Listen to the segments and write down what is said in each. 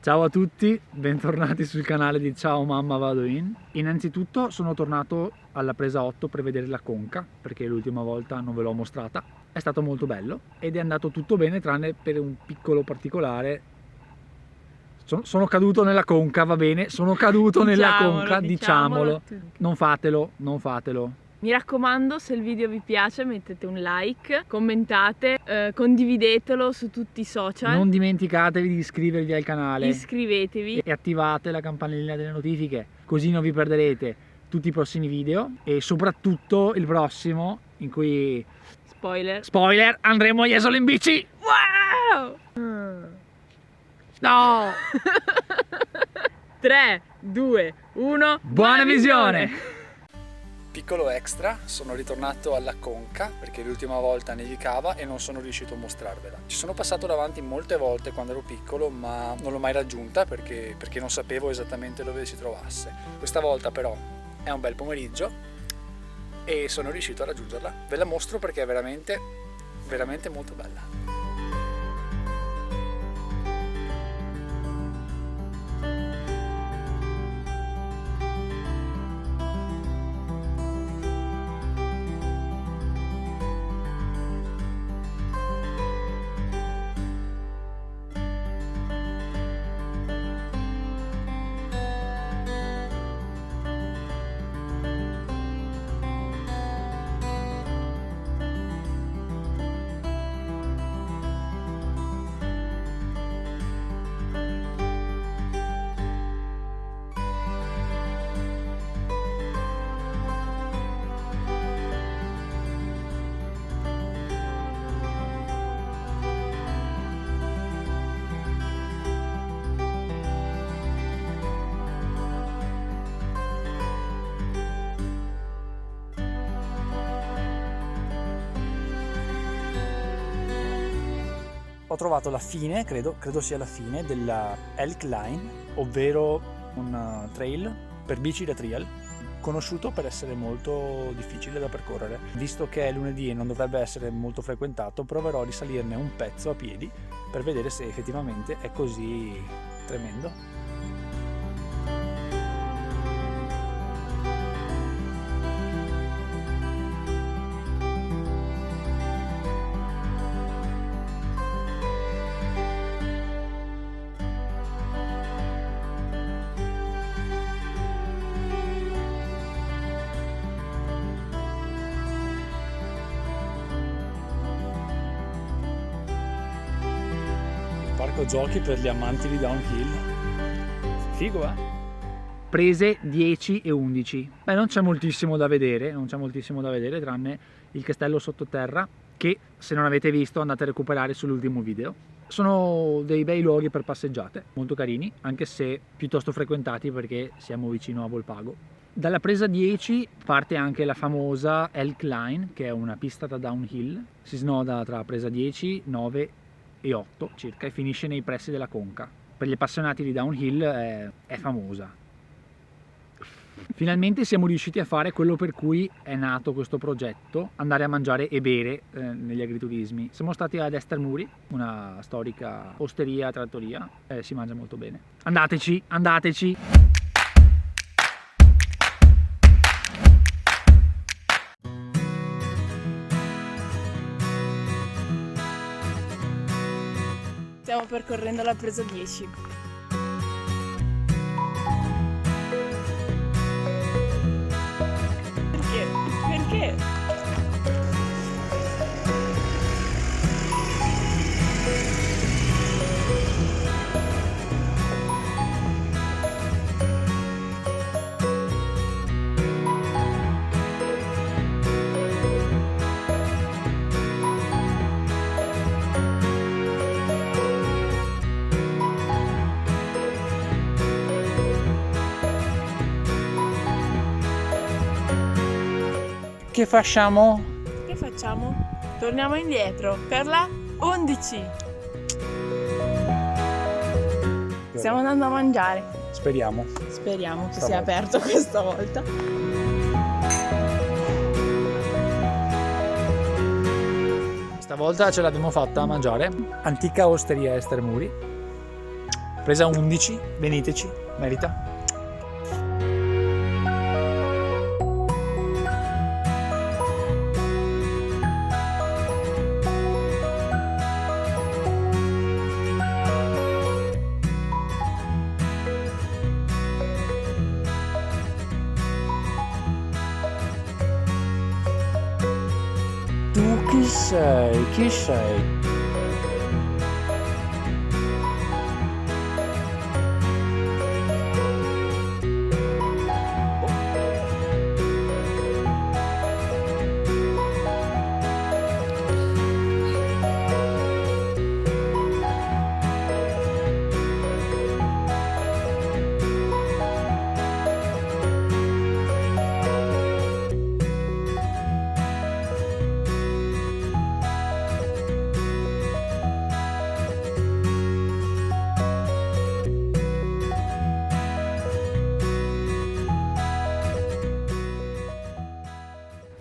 Ciao a tutti, bentornati sul canale di Ciao Mamma Vado In. Innanzitutto sono tornato alla presa 8 per vedere la conca, perché l'ultima volta non ve l'ho mostrata. È stato molto bello ed è andato tutto bene tranne per un piccolo particolare. Sono caduto nella conca, va bene, sono caduto nella conca, diciamolo. Non fatelo, non fatelo. Mi raccomando, se il video vi piace mettete un like, commentate, condividetelo su tutti i social. Non dimenticatevi di iscrivervi al canale. Iscrivetevi. E attivate la campanellina delle notifiche, così non vi perderete tutti i prossimi video e soprattutto il prossimo in cui... Spoiler, andremo a Jesolo in bici! Wow! No! 3, 2, 1, buona visione! Piccolo extra, sono ritornato alla conca perché l'ultima volta nevicava e non sono riuscito a mostrarvela. Ci sono passato davanti molte volte quando ero piccolo, ma non l'ho mai raggiunta perché non sapevo esattamente dove si trovasse. Questa volta però è un bel pomeriggio e sono riuscito a raggiungerla. Ve la mostro perché è veramente molto bella. Ho trovato la fine, credo sia la fine della Elk Line, ovvero un trail per bici da trial, conosciuto per essere molto difficile da percorrere. Visto che è lunedì e non dovrebbe essere molto frequentato, proverò a risalirne un pezzo a piedi per vedere se effettivamente è così tremendo. Parco giochi per gli amanti di downhill. Figo, eh? Prese 10 e 11. Beh, non c'è moltissimo da vedere, tranne il castello sottoterra che, se non avete visto, andate a recuperare sull'ultimo video. Sono dei bei luoghi per passeggiate, molto carini, anche se piuttosto frequentati perché siamo vicino a Volpago. Dalla presa 10 parte anche la famosa Elk Line, che è una pista da downhill. Si snoda tra presa 10, 9 e 8 circa e finisce nei pressi della conca. Per gli appassionati di downhill è famosa. Finalmente siamo riusciti a fare quello per cui è nato questo progetto: andare a mangiare e bere negli agriturismi. Siamo stati ad Estermuri, una storica osteria, trattoria, si mangia molto bene. Andateci, andateci! Stiamo percorrendo la presa 10. Perché? Che facciamo? Che facciamo? Torniamo indietro per la 11. Stiamo andando a mangiare. Speriamo. Speriamo che sia aperto questa volta. Stavolta ce l'abbiamo fatta a mangiare. Antica osteria Estermuri. Presa 11, veniteci, merita. Tu chi sei? Chi sei?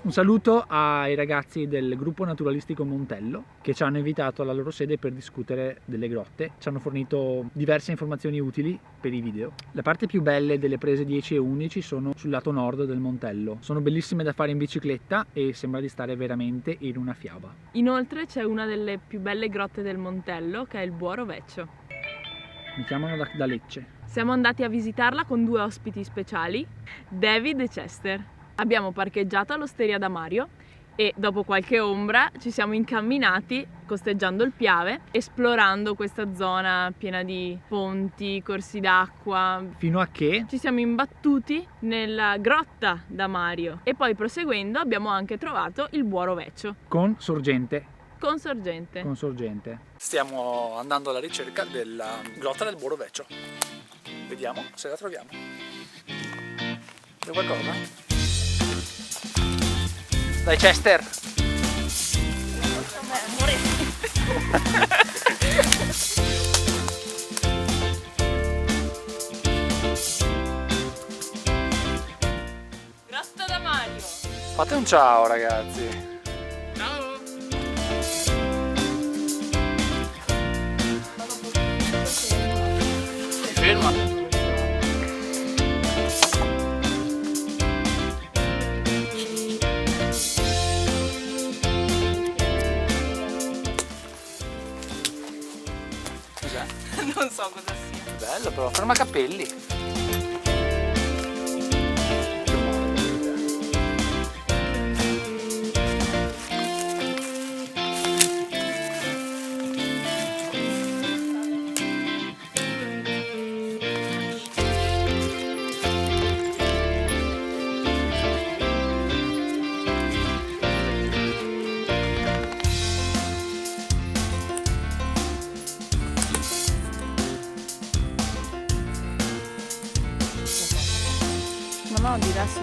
Un saluto ai ragazzi del gruppo naturalistico Montello che ci hanno invitato alla loro sede per discutere delle grotte. Ci hanno fornito diverse informazioni utili per i video. Le parti più belle delle prese 10 e 11 sono sul lato nord del Montello. Sono bellissime da fare in bicicletta e sembra di stare veramente in una fiaba. Inoltre c'è una delle più belle grotte del Montello, che è il Buoro Vecchio. Mi chiamano da Lecce. Siamo andati a visitarla con 2 ospiti speciali, David e Chester. Abbiamo parcheggiato all'Osteria da Mario e dopo qualche ombra ci siamo incamminati costeggiando il Piave, esplorando questa zona piena di ponti, corsi d'acqua. Fino a che Ci siamo imbattuti nella grotta da Mario e poi proseguendo abbiamo anche trovato il Buoro Vecchio con sorgente. con sorgente. Con sorgente. Stiamo andando alla ricerca della grotta del Buoro Vecchio. Vediamo se la troviamo. C'è qualcosa? Dai Chester! Grotta da Mario! Fate un ciao ragazzi! Ciao! Ferma! Non so cosa sia. Bello però, ferma capelli. No, dirà sì.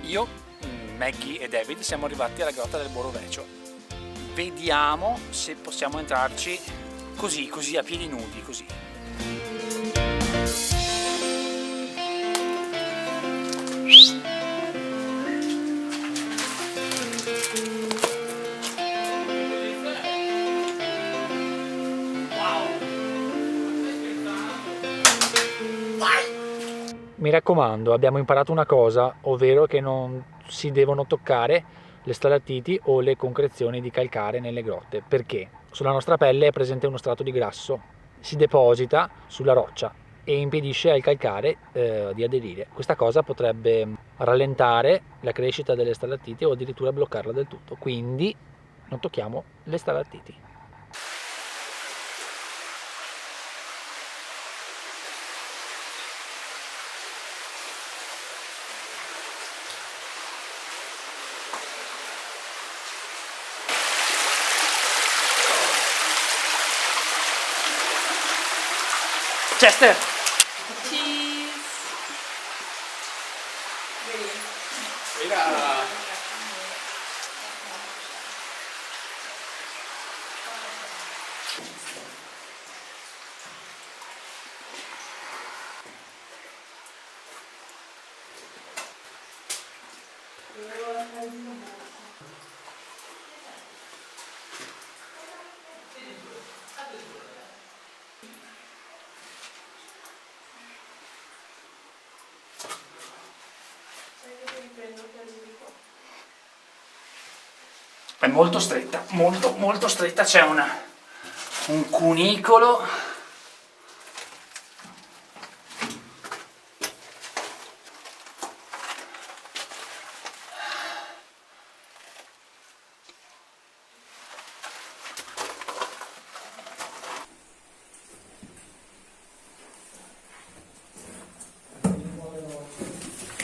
Io, Maggie e David siamo arrivati alla grotta del Buoro Vecchio. Vediamo se possiamo entrarci così a piedi nudi, così. Mi raccomando, abbiamo imparato una cosa, ovvero che non si devono toccare le stalattiti o le concrezioni di calcare nelle grotte. Perché? Sulla nostra pelle è presente uno strato di grasso, si deposita sulla roccia e impedisce al calcare di aderire. Questa cosa potrebbe rallentare la crescita delle stalattiti o addirittura bloccarla del tutto, quindi non tocchiamo le stalattiti. Chester! Cheese! È molto stretta, molto stretta, c'è un cunicolo.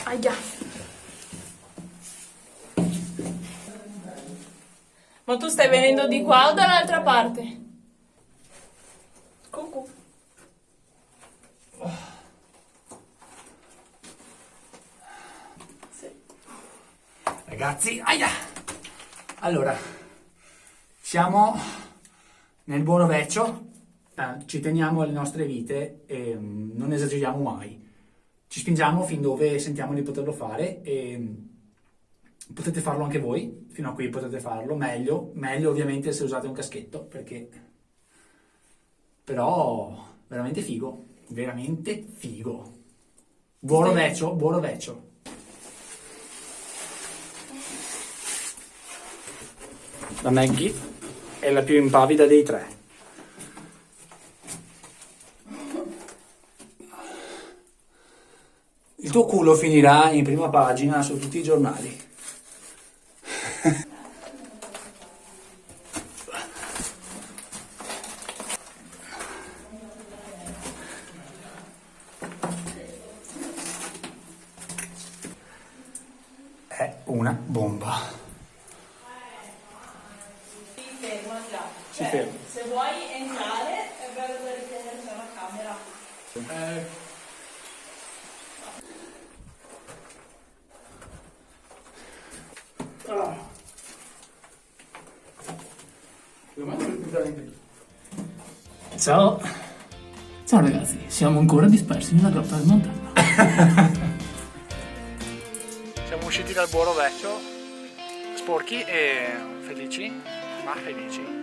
Aia! Ma tu stai venendo di qua o dall'altra parte? Cucù. Sì. Ragazzi, aia! Allora, siamo nel buono vecchio, ci teniamo alle nostre vite e non esageriamo mai. Ci spingiamo fin dove sentiamo di poterlo fare e potete farlo anche voi, fino a qui potete farlo, meglio ovviamente se usate un caschetto, perché però veramente figo, veramente figo. Buono vecchio, buono vecchio. La Maggie è la più impavida dei tre. Il tuo culo finirà in prima pagina su tutti i giornali. È una bomba. Si ferma già. Si ferma. Se vuoi entrare è bello da riprendere una camera. Ciao. Ciao ragazzi, siamo ancora dispersi nella grotta del montagna. Siamo usciti dal buoro vecchio, sporchi e felici, ma felici.